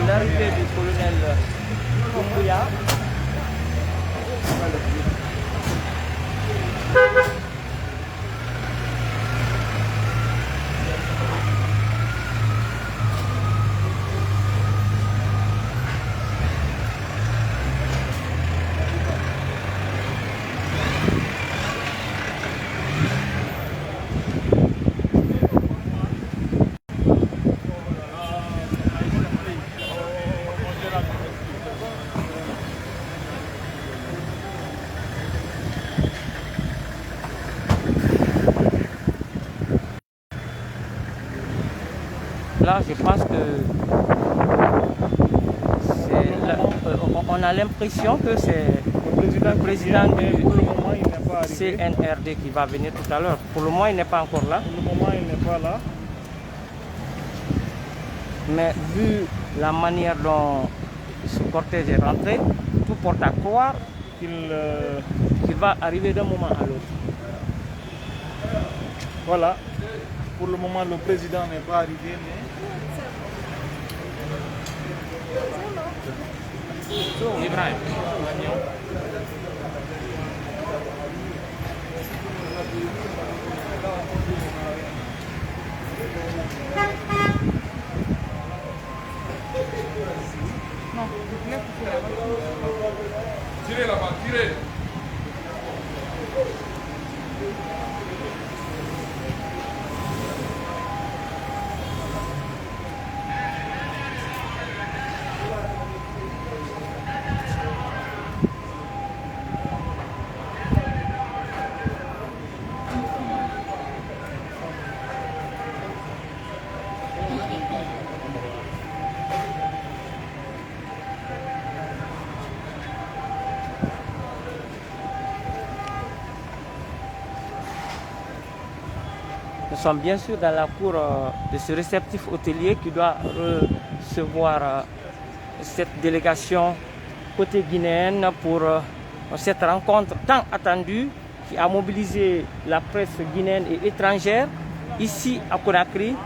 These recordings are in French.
l'arrivée du colonel Doumbouya. Là, je pense que on a l'impression que c'est le président du CNRD qui va venir tout à l'heure. Pour le moment, il n'est pas encore là. Pour le moment, il n'est pas là. Mais vu la manière dont ce cortège est rentré, tout porte à croire qu'il va arriver d'un moment à l'autre. Voilà. Pour le moment, le président n'est pas arrivé, mais... Ibrahim. Tirez là-bas, tirez. Nous sommes bien sûr dans la cour de ce réceptif hôtelier qui doit recevoir cette délégation côté guinéenne pour cette rencontre tant attendue qui a mobilisé la presse guinéenne et étrangère ici à Conakry,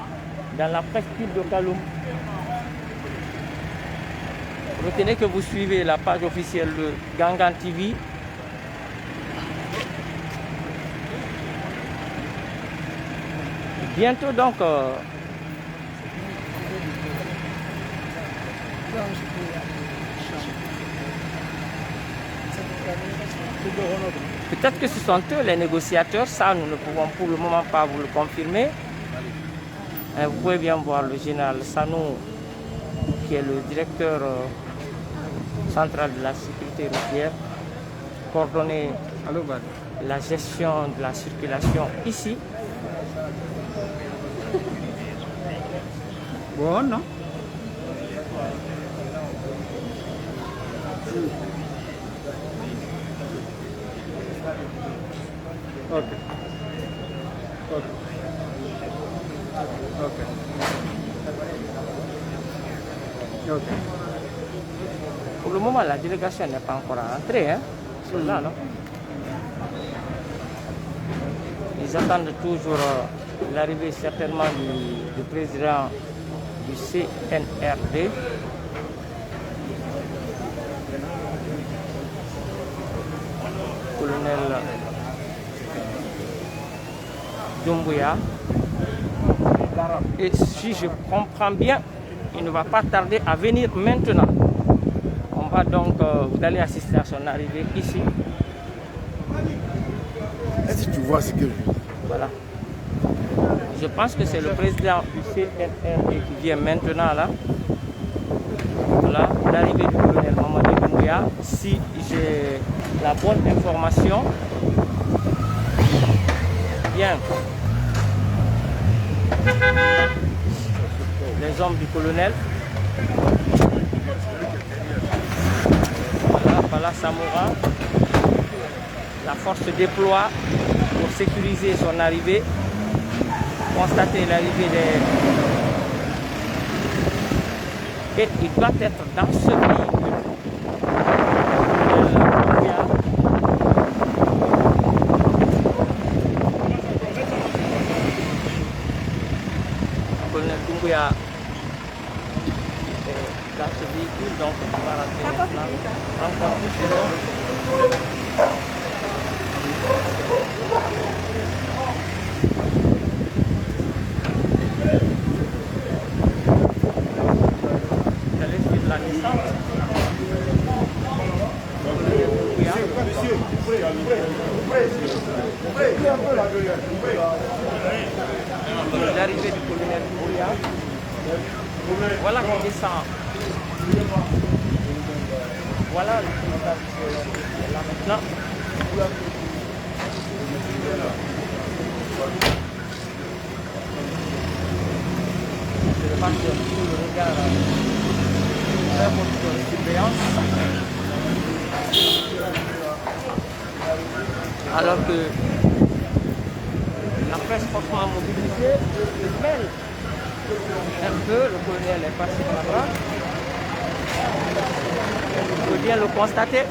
dans la presqu'île de Kaloum. Retenez que vous suivez la page officielle de Gangan TV. Bientôt donc, peut-être que ce sont eux les négociateurs, ça nous ne pouvons pour le moment pas vous le confirmer. Vous pouvez bien voir le général Sanou, qui est le directeur central de la sécurité routière, coordonner la gestion de la circulation ici. Bon, non? Ok. Ok. Ok. Ok. Pour le moment, la délégation n'est pas encore entrée, hein? C'est là, non? Ils attendent toujours l'arrivée certainement du président du CNRD. Colonel Doumbouya. Et si je comprends bien, il ne va pas tarder à venir maintenant. On va donc, vous allez assister à son arrivée ici. Est-ce que tu vois ce que je dis? Voilà. Je pense que c'est le président du CNRD qui vient maintenant là. Voilà, l'arrivée du colonel Mamadou Doumbouya. Si j'ai la bonne information, bien, les hommes du colonel, voilà, Bala Samoura, la force se déploie pour sécuriser son arrivée, constater l'arrivée des... Et il doit être dans ce véhicule. Le colonel Doumbouya est dans ce véhicule, donc on va rentrer maintenant, rencontrer ce homme. C'est le suite de la naissance. L'arrivée du colonel Bouya. Voilà qu'on descend. Voilà le président qui est là maintenant. Je remarque tout le regard très bonne surveillance. Alors que la presse fortement mobilisée se mêle un peu, le colonel est passé là-bas. Il faut bien le constater,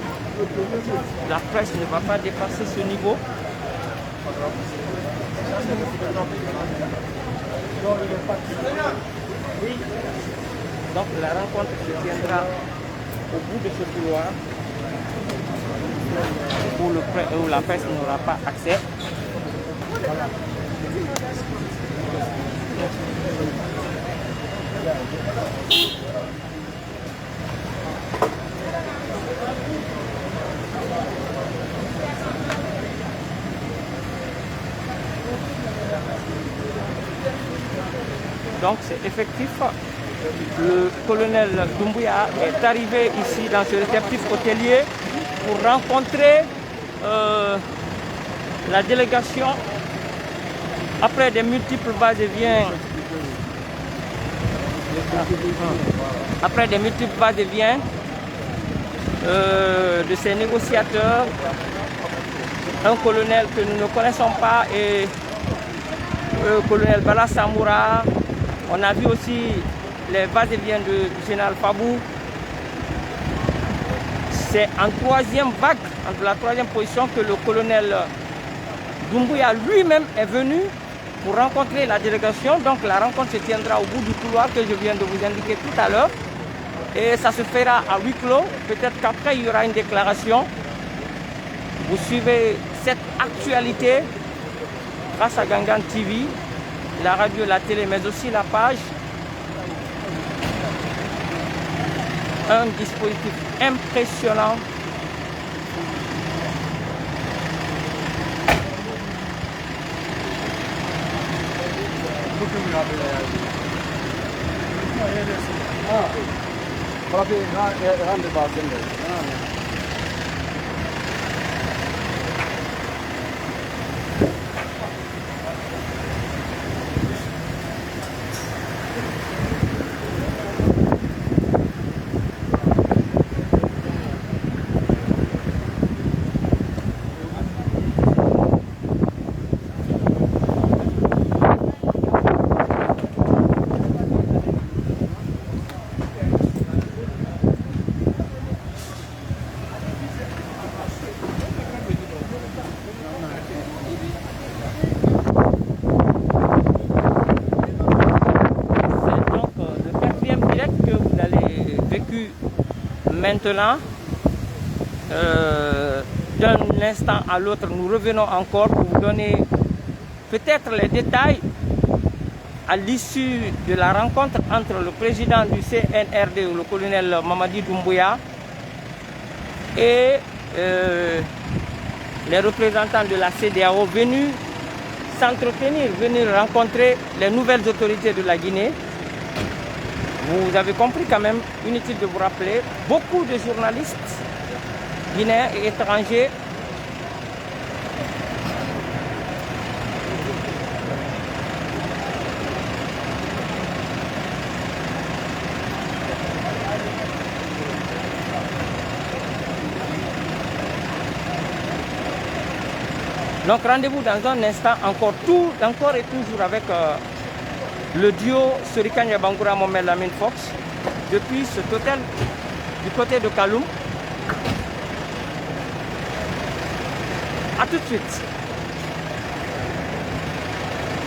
la presse ne va pas dépasser ce niveau. Donc la rencontre se tiendra au bout de ce couloir où la presse n'aura pas accès. Voilà. Donc c'est effectif. Le colonel Doumbouya est arrivé ici dans ce réceptif hôtelier pour rencontrer la délégation après des multiples va-et-vient. Après des multiples va-et-vient de ces négociateurs, un colonel que nous ne connaissons pas et le colonel Bala Samoura. On a vu aussi les va-et-vient du général Fabou. C'est en troisième vague, entre la troisième position, que le colonel Doumbouya lui-même est venu pour rencontrer la délégation. Donc la rencontre se tiendra au bout du couloir que je viens de vous indiquer tout à l'heure. Et ça se fera à huis clos. Peut-être qu'après il y aura une déclaration. Vous suivez cette actualité grâce à Gangan TV, la radio, la télé, mais aussi la page. Un dispositif impressionnant. Maintenant, d'un instant à l'autre, nous revenons encore pour vous donner peut-être les détails à l'issue de la rencontre entre le président du CNRD, le colonel Mamadi Doumbouya, et les représentants de la CEDEAO venus s'entretenir, venir rencontrer les nouvelles autorités de la Guinée. Vous avez compris quand même, inutile de vous rappeler, beaucoup de journalistes guinéens et étrangers donc rendez-vous dans un instant encore et toujours avec le duo Serikanya Bangoura Mohamed Lamine Fox depuis cet hôtel du côté de Kaloum. A tout de suite.